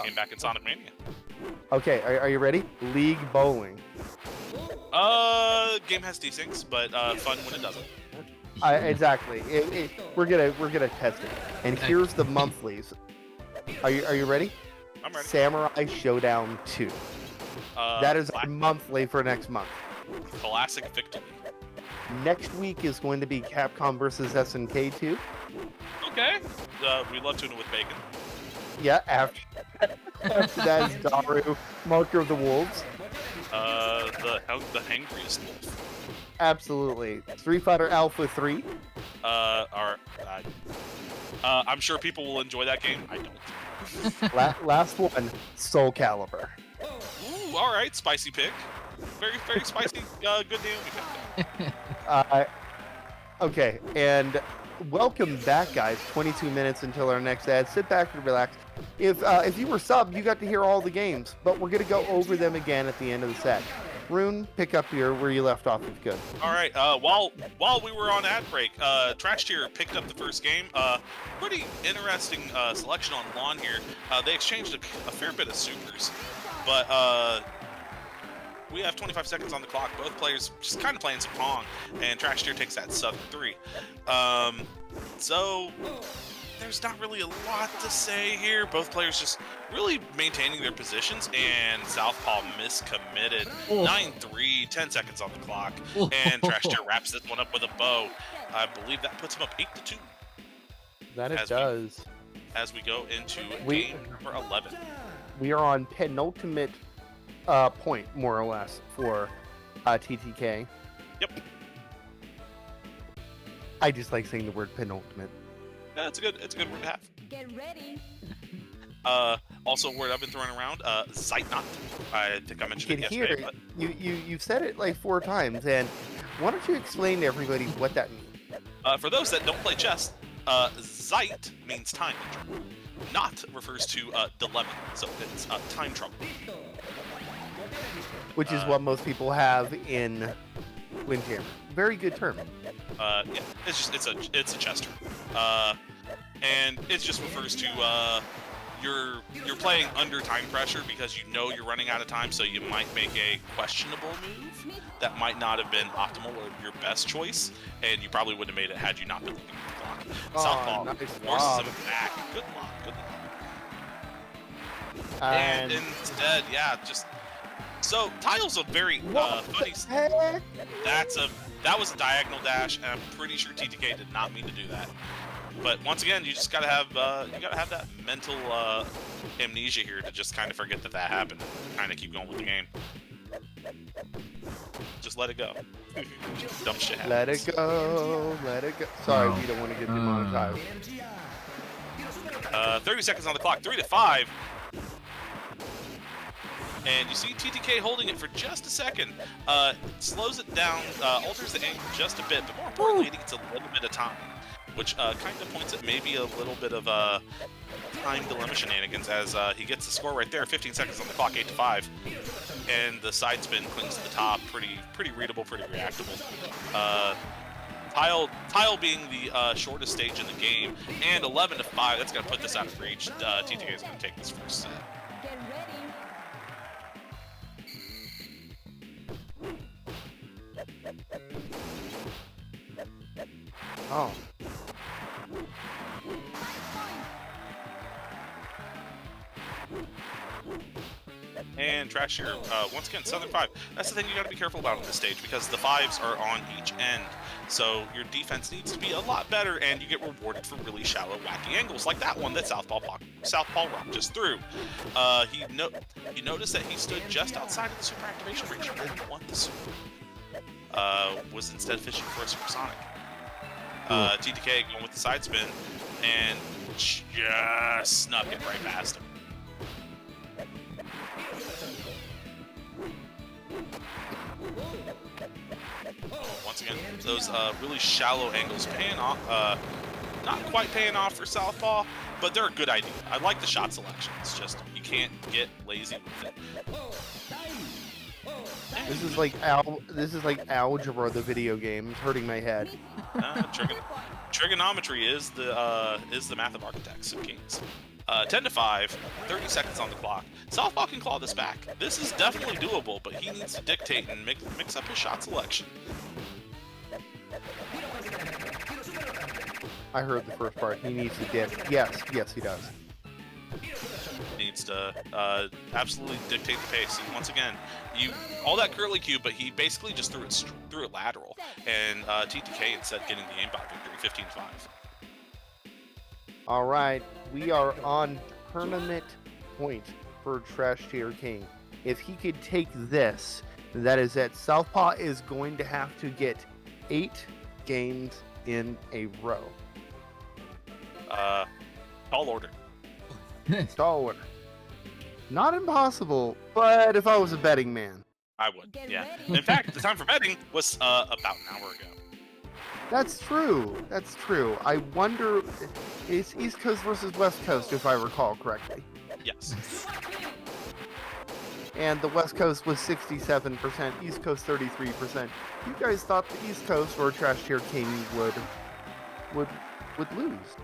Speaker 4: came back in Sonic Mania.
Speaker 1: Okay, are you ready? League Bowling.
Speaker 4: Game has desyncs, but fun when it doesn't.
Speaker 1: Exactly. We're gonna test it. And here's the monthlies. Are you ready?
Speaker 4: I'm ready.
Speaker 1: Samurai Showdown 2. That is our monthly for next month.
Speaker 4: Classic victory.
Speaker 1: Next week is going to be Capcom versus SNK 2.
Speaker 4: Okay. We love tuna with bacon.
Speaker 1: Yeah, after that is Daru, Marker of the Wolves.
Speaker 4: The hangriest wolf.
Speaker 1: Absolutely. Street Fighter Alpha 3.
Speaker 4: I'm sure people will enjoy that game. I don't.
Speaker 1: Last one, Soul Calibur.
Speaker 4: Ooh, all right, spicy pick. Very, very spicy. Good name we picked there.
Speaker 1: Okay, and welcome back, guys. 22 minutes until our next ad. Sit back and relax. If you were sub, you got to hear all the games, but we're gonna go over them again at the end of the set. Rune, pick up here where you left off if you could.
Speaker 4: All right. While we were on ad break, Trash Tier picked up the first game. Pretty interesting selection on lawn here. They exchanged a fair bit of supers, but we have 25 seconds on the clock. Both players just kind of playing some Pong, and Trash Tier takes that sub 3. So there's not really a lot to say here. Both players just really maintaining their positions, and Southpaw miscommitted. 9-3, 10 seconds on the clock, and Trash Tier wraps this one up with a bow. I believe that puts him up 8-2.
Speaker 1: That it does.
Speaker 4: As we go into game number 11.
Speaker 1: We are on penultimate point, more or less, for TTK.
Speaker 4: Yep.
Speaker 1: I just like saying the word penultimate.
Speaker 4: Yeah, it's a good word to have.
Speaker 5: Get ready.
Speaker 4: Also, a word I've been throwing around, Zeitnot. I think I mentioned
Speaker 1: You
Speaker 4: it
Speaker 1: can
Speaker 4: yesterday.
Speaker 1: hear it. You've said it like 4 times, and why don't you explain to everybody what that means?
Speaker 4: For those that don't play chess, Zeit means time. Not refers to dilemma, so it's time trouble.
Speaker 1: Which is what most people have in Windjammer. Very good term.
Speaker 4: Yeah, it's a chess term, and it just refers to you're playing under time pressure because you know you're running out of time, so you might make a questionable move that might not have been optimal or your best choice, and you probably wouldn't have made it had you not been looking at the clock. Southpaw
Speaker 1: nice
Speaker 4: forces
Speaker 1: lob.
Speaker 4: him back. Good luck.
Speaker 1: And
Speaker 4: instead, yeah, just so Tile's a very funny.
Speaker 1: heck?
Speaker 4: That was a diagonal dash, and I'm pretty sure TTK did not mean to do that. But once again, you just gotta have that mental amnesia here to just kind of forget that happened and kind of keep going with the game. Just let it go. Dumb shit happens.
Speaker 1: Let it go. Let it go. Sorry, we don't want to get demonetized.
Speaker 4: 30 seconds on the clock. 3-5. And you see TTK holding it for just a second. Slows it down, alters the aim just a bit, but more importantly, it gets a little bit of time, which kind of points at maybe a little bit of time dilemma shenanigans as he gets the score right there. 15 seconds on the clock, 8-5. And the side spin clings to the top. Pretty readable, pretty reactable. Tile being the shortest stage in the game, and 11-5. That's gonna put this out of reach. TTK is gonna take this first set.
Speaker 5: Get ready.
Speaker 1: Oh.
Speaker 4: and TrashTier, once again, Southern 5. That's the thing you got to be careful about on this stage, because the 5s are on each end. So your defense needs to be a lot better, and you get rewarded for really shallow, wacky angles, like that one that SouthpawRock just threw. He noticed that he stood just outside of the super activation range. He didn't want the super. Was instead fishing for a supersonic. TTK going with the side spin, and just snuck it right past him. Once again, those really shallow angles paying off. Not quite paying off for Southpaw, but they're a good idea. I like the shot selection. It's just you can't get lazy with it.
Speaker 1: This is like algebra, the video game. It's hurting my head.
Speaker 4: Trigonometry is the math of architects and kings. 10 to 5, 30 seconds on the clock. Southpaw can claw this back. This is definitely doable, but he needs to dictate and mix up his shot selection.
Speaker 1: I heard the first part. He needs to dip. Yes, he does.
Speaker 4: Needs to absolutely dictate the pace. And once again, all that curly cue, but he basically just threw it lateral, and TTK instead getting the aimbot victory, 15-5.
Speaker 1: All right, we are on tournament point for TrashTierKing. If he could take this, that is that Southpaw is going to have to get 8 games in a row.
Speaker 4: Tall order.
Speaker 1: Tall order. Not impossible, but if I was a betting man.
Speaker 4: I would,
Speaker 5: Get
Speaker 4: yeah.
Speaker 5: ready.
Speaker 4: In fact, the time for betting was about an hour ago.
Speaker 1: That's true. That's true. I wonder, it's East Coast versus West Coast, if I recall correctly.
Speaker 4: Yes.
Speaker 1: And the West Coast was 67%, East Coast 33%. You guys thought the East Coast or TrashTierKing would lose.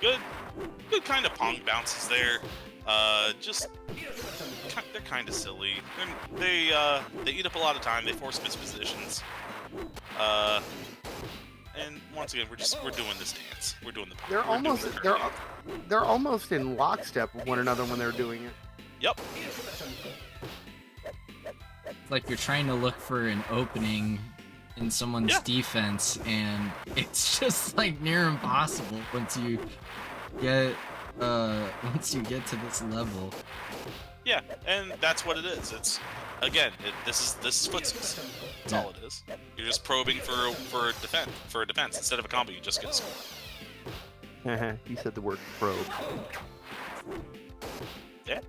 Speaker 4: Good kind of pong bounces there. They're kind of silly. They eat up a lot of time. They force mispositions. And once again, we're doing this dance. We're doing the pong.
Speaker 1: They're almost in lockstep with one another when they're doing it.
Speaker 4: Yep.
Speaker 3: It's like you're trying to look for an opening in someone's defense, and it's just like near impossible once you get to this level.
Speaker 4: Yeah, and that's what it is. It's again, this is footsies. That's all it is. You're just probing for a defense instead of a combo. You just get a score.
Speaker 1: You said the word probe.
Speaker 4: Yeah.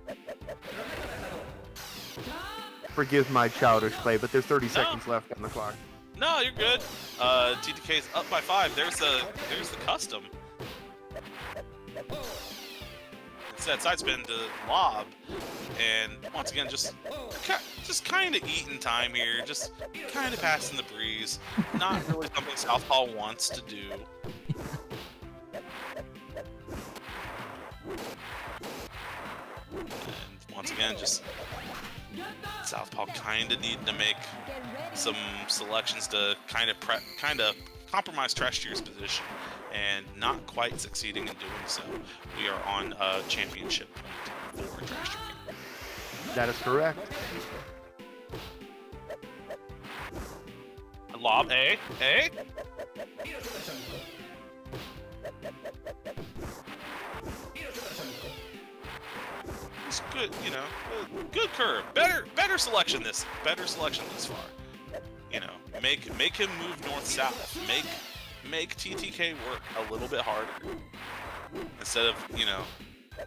Speaker 1: Forgive my childish play, but there's 30 seconds left on the clock.
Speaker 4: No, you're good. TTK's up by 5. There's the custom. It's that side spin to lob, and once again, just kind of eating time here, just kind of passing the breeze. Not really something Southpaw wants to do. And once again, just Southpaw kind of needing to make some selections to kind of compromise TrashTier's position, and not quite succeeding in doing so. We are on a championship point for TrashTierKing.
Speaker 1: That is correct.
Speaker 4: Lob, A. It's good, good curve. Better selection this far. Make him move north-south. Make TTK work a little bit harder. Instead of,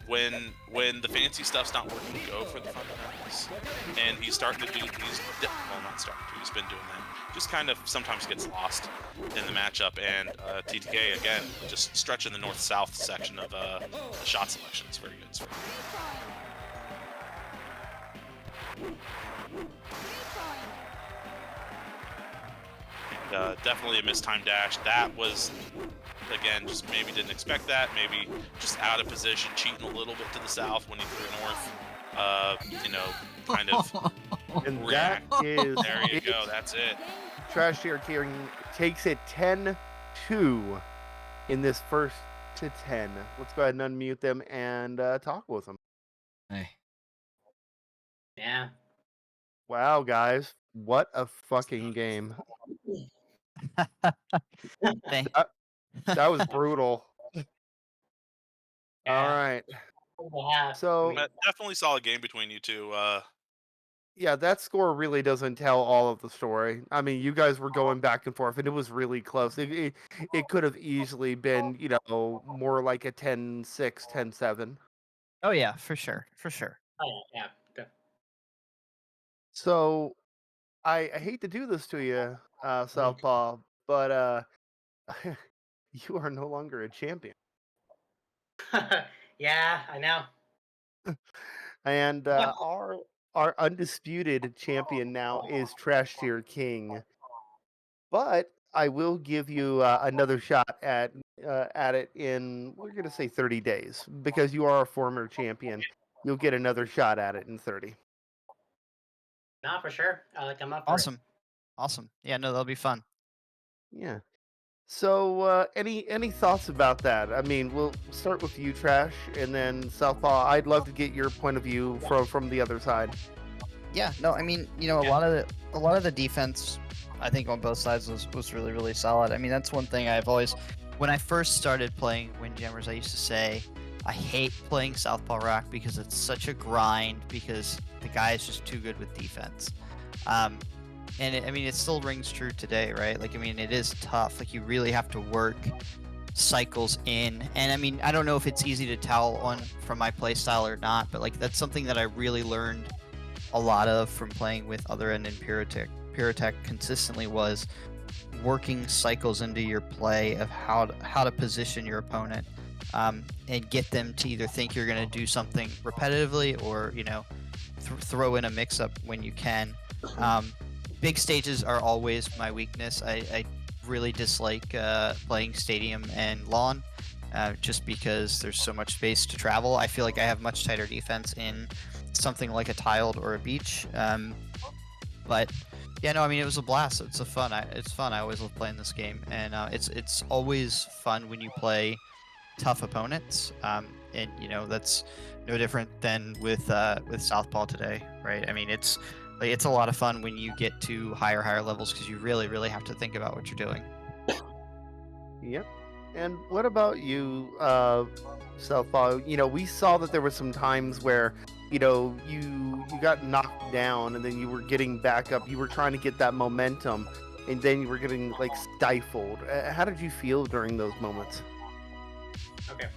Speaker 4: when the fancy stuff's not working, go for the fundamentals. And he's starting to do, he's been doing that. Just kind of sometimes gets lost in the matchup, and TTK, again, just stretching the north-south section of the shot selection. It's very good. It's very good. And definitely a mistimed dash. That was, again, just maybe didn't expect that. Maybe just out of position, cheating a little bit to the south when he threw north. Kind of.
Speaker 1: And that is
Speaker 4: There you go. That's it.
Speaker 1: TrashTierKing takes it 10-2 in this first to 10. Let's go ahead and unmute them and talk with them.
Speaker 3: Hey.
Speaker 6: Yeah.
Speaker 1: Wow, guys, what a fucking game!
Speaker 2: Thank-
Speaker 1: That, that was brutal. All
Speaker 6: Yeah.
Speaker 1: right,
Speaker 6: Yeah.
Speaker 1: so
Speaker 4: Definitely solid game between you two.
Speaker 1: yeah, that score really doesn't tell all of the story. I mean, you guys were going back and forth, and it was really close. It could have easily been, more like a 10-6, 10-7.
Speaker 2: Oh yeah, for sure, for sure.
Speaker 6: Oh, yeah.
Speaker 1: So I hate to do this to you, Southpaw, but you are no longer a champion.
Speaker 6: Yeah, I know.
Speaker 1: And our undisputed champion now is TrashTierKing. But I will give you another shot at it in, we're gonna say, 30 days, because you are a former champion. You'll get another shot at it in 30.
Speaker 6: Nah, for sure. I'm up for
Speaker 2: Awesome, awesome. Yeah, no, that'll be fun.
Speaker 1: Yeah. So any thoughts about that? I mean, we'll start with you, Trash, and then Southpaw. I'd love to get your point of view from the other side.
Speaker 2: Yeah, no, I mean, a lot of the defense, I think on both sides was really really solid. I mean, that's one thing I've always, when I first started playing Windjammers, I used to say I hate playing SouthpawRock because it's such a grind because the guy is just too good with defense. And I mean, it still rings true today, right? Like, I mean, it is tough. Like, you really have to work cycles in. And I mean, I don't know if it's easy to tell from my playstyle or not, but like, that's something that I really learned a lot of from playing with other and in Pyrotech consistently was working cycles into your play of how to position your opponent, and get them to either think you're going to do something repetitively or throw in a mix-up when you can. Big stages are always my weakness. I really dislike playing stadium and lawn, just because there's so much space to travel. I feel like I have much tighter defense in something like a tiled or a beach. But yeah, no, I mean, it was a blast. It's fun. I always love playing this game, and it's always fun when you play tough opponents. And that's no different than with Southpaw today, right? I mean, it's a lot of fun when you get to higher levels because you really really have to think about what you're doing.
Speaker 1: Yep. And what about you, Southpaw? We saw that there were some times where, you got knocked down and then you were getting back up. You were trying to get that momentum, and then you were getting like stifled. How did you feel during those moments?
Speaker 6: Okay.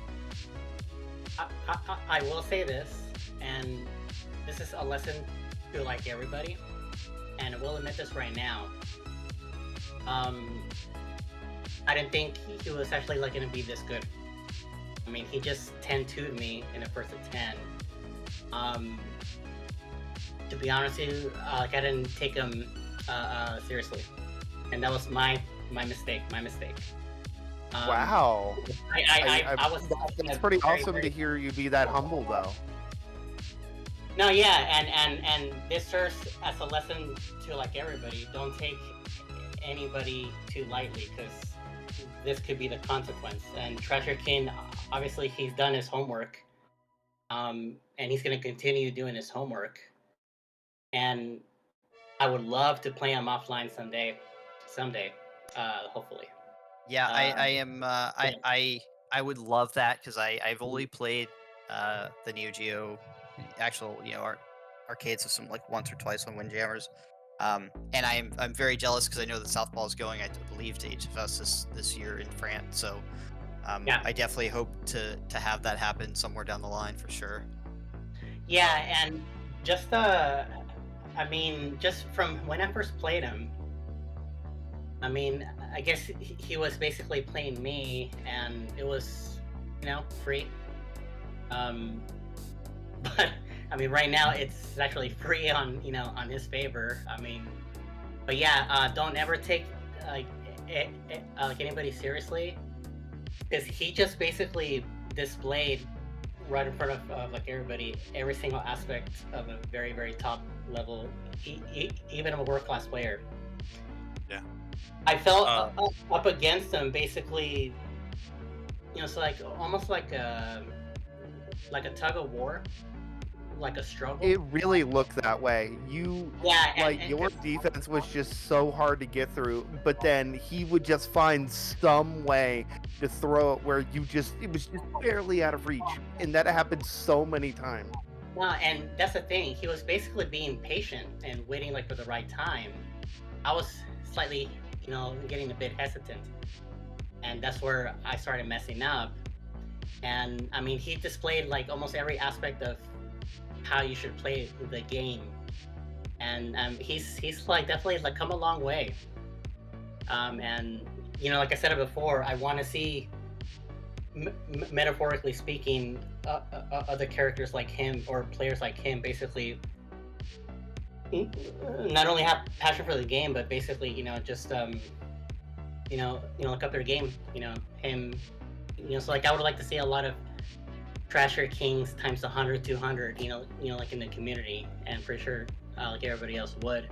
Speaker 6: I will say this, and this is a lesson to like everybody, and I will admit this right now. I didn't think he was actually like going to be this good. I mean, he just 10-2'd me in the first of 10. To be honest with you, like I didn't take him seriously, and that was my mistake.
Speaker 1: Wow.
Speaker 6: I was.
Speaker 1: It's pretty awesome to hear you be that humble, though.
Speaker 6: No, yeah, and this serves as a lesson to like everybody. Don't take anybody too lightly, because this could be the consequence. And TrashTierKing, obviously, he's done his homework, and he's going to continue doing his homework. And I would love to play him offline someday, hopefully.
Speaker 2: Yeah, I am. I would love that because I've only played the Neo Geo, actual arcades of some like once or twice on Windjammers, and I'm very jealous because I know that Southpaw is going, I believe, to HFS this year in France. So
Speaker 6: Yeah.
Speaker 2: I definitely hope to have that happen somewhere down the line for sure.
Speaker 6: Yeah, and just I mean, just from when I first played him, I mean, I guess he was basically playing me, and it was, free. But I mean, right now it's actually free on his favor. I mean, but yeah, don't ever take like anybody seriously, because he just basically displayed right in front of like everybody every single aspect of a very very top level, even a world class player.
Speaker 4: Yeah.
Speaker 6: I felt up against him basically, so like almost like a tug of war, like a struggle.
Speaker 1: It really looked that way.
Speaker 6: Yeah,
Speaker 1: Like
Speaker 6: and
Speaker 1: your defense was just so hard to get through, but then he would just find some way to throw it where it was just barely out of reach, and that happened so many times.
Speaker 6: no, and that's the thing. He was basically being patient and waiting like for the right time. I was slightly, getting a bit hesitant, and that's where I started messing up. And I mean, he displayed like almost every aspect of how you should play the game, and he's like definitely like come a long way. And like I said it before, I want to see, metaphorically speaking, other characters like him or players like him basically not only have passion for the game, but basically just look up their game. Him. So like I would like to see a lot of TrashTierKings times 100, 200. Like in the community, and for sure, like everybody else would.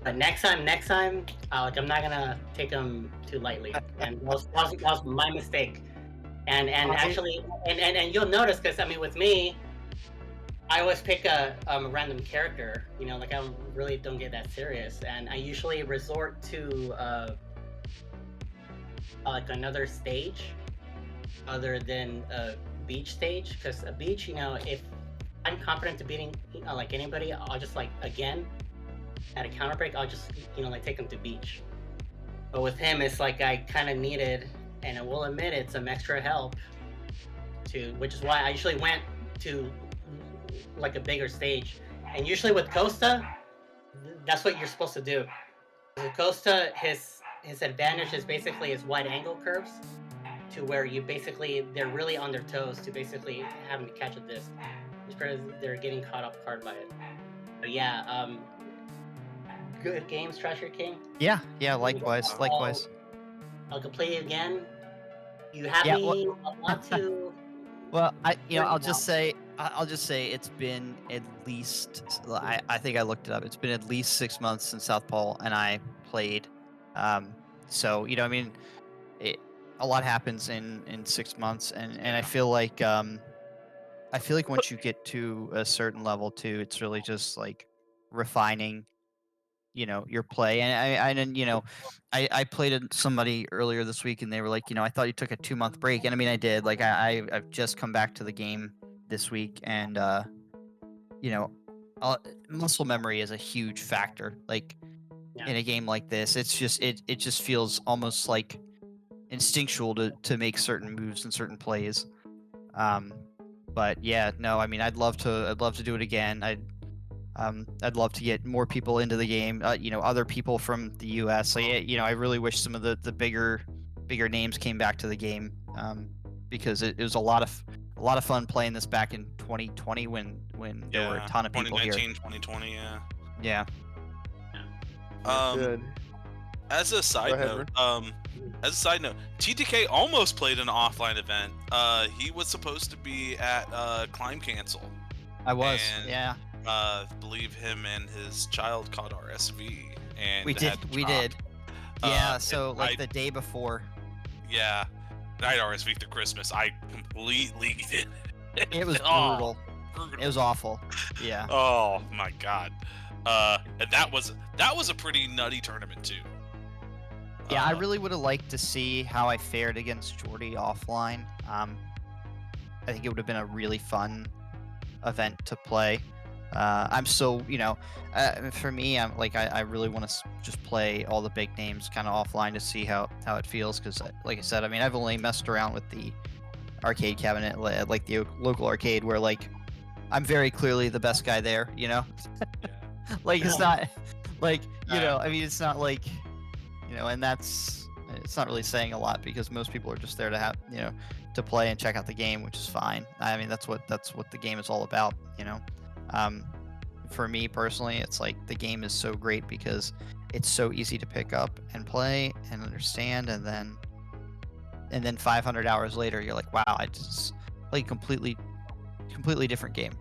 Speaker 6: But next time, like I'm not gonna take them too lightly, and that was my mistake. And actually, and you'll notice, because I mean, with me, I always pick a random character. Like I really don't get that serious, and I usually resort to like another stage other than a beach stage, because a beach, if I'm confident to beating like anybody, I'll just like again at a counter break, I'll just like take him to beach. But with him, it's like I kind of needed, and I will admit it, some extra help which is why I usually went to like a bigger stage. And usually with Costa, that's what you're supposed to do. With Costa, his advantage is basically his wide angle curves, to where they're really on their toes to basically having to catch a disc, because they're getting caught off guard by it. But yeah, good games, TrashTierKing.
Speaker 2: Yeah, likewise.
Speaker 6: I'll complete it again. You have
Speaker 2: Yeah,
Speaker 6: me. I want to.
Speaker 2: Well, I'll just say it's been at least, I think I looked it up. It's been at least 6 months since Southpaw and I played. So I mean, a lot happens in 6 months, and I feel like once you get to a certain level too, it's really just like refining your play. And I played somebody earlier this week, and they were like, I thought you took a 2-month break, and I mean, I did. Like I've just come back to the game this week, and muscle memory is a huge factor. Like in a game like this, it's just it just feels almost like instinctual to make certain moves and certain plays. But yeah, no, I mean, I'd love to do it again. I'd love to get more people into the game. Other people from the U.S. Like, I really wish some of the bigger names came back to the game, because it was a lot of fun playing this back in 2020 when there were a ton of people here.
Speaker 4: 2020, yeah.
Speaker 2: Yeah.
Speaker 1: Good.
Speaker 4: As a side note, TTK almost played an offline event. He was supposed to be at Climb Cancel.
Speaker 2: I was,
Speaker 4: and,
Speaker 2: yeah.
Speaker 4: Believe him and his child caught RSV, and
Speaker 2: we did. Yeah, so like the day before.
Speaker 4: Yeah, I had RSV through Christmas. I completely did.
Speaker 2: It was brutal. It was awful. Yeah.
Speaker 4: Oh my god. And that was a pretty nutty tournament too.
Speaker 2: Yeah, I really would have liked to see how I fared against Jordy offline. I think it would have been a really fun event to play. I'm so, for me, I'm like, I really want to just play all the big names kind of offline to see how it feels. Because, like I said, I mean, I've only messed around with the arcade cabinet, like the local arcade, where like I'm very clearly the best guy there. Like it's not like I mean, it's not like and it's not really saying a lot, because most people are just there to have to play and check out the game, which is fine. I mean, that's what the game is all about. For me personally, it's like the game is so great because it's so easy to pick up and play and understand, and then 500 hours later, you're like, wow, I just played completely different game.